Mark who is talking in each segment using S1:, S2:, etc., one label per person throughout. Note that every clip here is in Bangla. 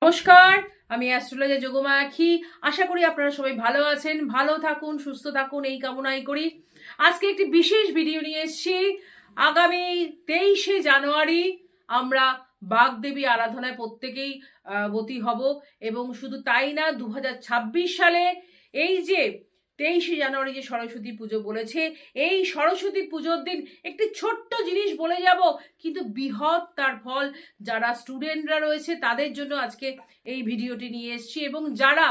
S1: নমস্কার, আমি অ্যাস্ট্রোলজার যোগমা আখি। আশা করি আপনারা সবাই ভালো আছেন, ভালো থাকুন, সুস্থ থাকুন, এই কামনাই করি। আজকে একটি বিশেষ ভিডিও নিয়ে এসেছি। আগামী 23শে জানুয়ারি আমরা বাগদেবী আরাধনায় প্রত্যেকেই ব্রতী হব, এবং শুধু তাই না, 2026 সালে এই যে 23শে জানুয়ারি যে সরস্বতী পুজো বলেছে, এই সরস্বতী পুজোর দিন একটি ছোট্ট জিনিস বলে যাব, কিন্তু বৃহৎ তার ফল। যারা স্টুডেন্টরা রয়েছে তাদের জন্য আজকে এই ভিডিওটি নিয়ে এসেছি, এবং যারা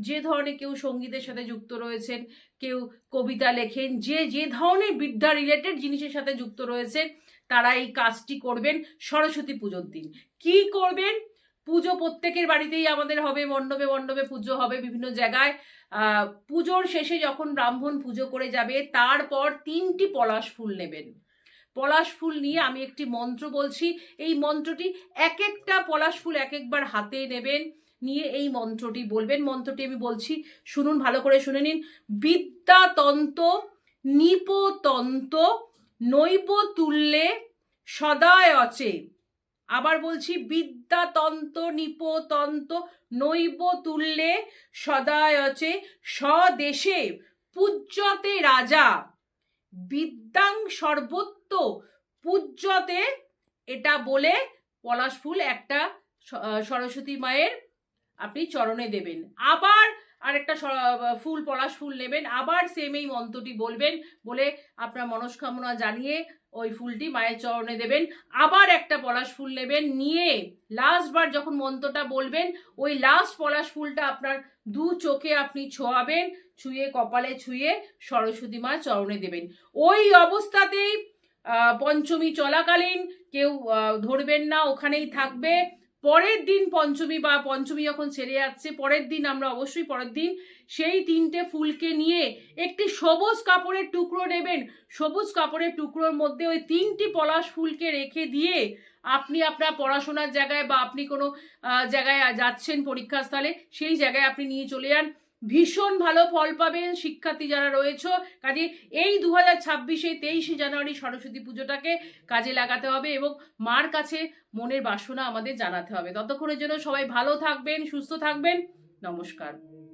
S1: যে ধরনের, কেউ সঙ্গীতের সাথে যুক্ত রয়েছেন, কেউ কবিতা লেখেন, যে যে ধরনের বিদ্যা রিলেটেড জিনিসের সাথে যুক্ত রয়েছে, তারা এই কাজটি করবেন সরস্বতী পুজোর দিন। কি করবেন? পুজো প্রত্যেকের বাড়িতেই আমাদের হবে, মণ্ডপে মণ্ডপে পুজো হবে বিভিন্ন জায়গায়। পুজোর শেষে যখন ব্রাহ্মণ পুজো করে যাবে, তারপর 3টি পলাশ ফুল নেবেন। পলাশ ফুল নিয়ে আমি একটি মন্ত্র বলছি, এই মন্ত্রটি এক একটা পলাশ ফুল এক একবার হাতে নেবেন, নিয়ে এই মন্ত্রটি বলবেন। মন্ত্রটি আমি বলছি, শুনুন, ভালো করে শুনে নিন। বিদ্যাতন্ত্র নিপতন্ত্র নৈব তুল্যে সদায় অচে। আবার বলছি, বিদ্যাতন্ত্র নিপতন্ত্র নৈব তুল্যে সদায় অচে, স্বদেশে পূজ্যতে রাজা বিদ্যাং সর্বত্র পূজ্যতে। এটা বলে পলাশ ফুল একটা সরস্বতী মায়ের আপনি চরণে দেবেন। আবার আরেকটা ফুল, পলাশ ফুল নেবেন, আবার সেম এই মন্ত্রটি বলবেন, বলে আপনার মনস্কামনা জানিয়ে ওই ফুলটি মায়ের চরণে দেবেন। আবার একটা পলাশ ফুল নেবেন, নিয়ে লাস্টবার যখন মন্ত্রটা বলবেন, ওই লাস্ট পলাশ ফুলটা আপনার দু চোখে আপনি ছোঁয়াবেন, ছুঁয়ে কপালে ছুঁয়ে সরস্বতী মা চরণে দেবেন। ওই অবস্থাতেই পঞ্চমী চলাকালীন কেউ ধরবেন না, ওখানেই থাকবে। পরের দিন পঞ্চমী, বা পঞ্চমী যখন ছেড়ে যাচ্ছে, পরের দিন আমরা অবশ্যই পরের দিন সেই 3টে ফুলকে নিয়ে একটি সবুজ কাপড়ের টুকরো নেবেন। সবুজ কাপড়ের টুকরোর মধ্যে ওই 3টি পলাশ ফুলকে রেখে দিয়ে আপনি আপনার পড়াশোনার জায়গায়, বা আপনি কোনো জায়গায় যাচ্ছেন পরীক্ষাস্থলে, সেই জায়গায় আপনি নিয়ে চলে যান। ভীষণ ভালো ফল পাবেন শিক্ষার্থী যারা রয়েছে। কাজে এই 2026-এ 23শে জানুয়ারি সরস্বতী পুজোটাকে কাজে লাগাতে হবে, এবং মার কাছে মনের বাসনা আমাদের জানাতে হবে। ততক্ষণের জন্য সবাই ভালো থাকবেন, সুস্থ থাকবেন। নমস্কার।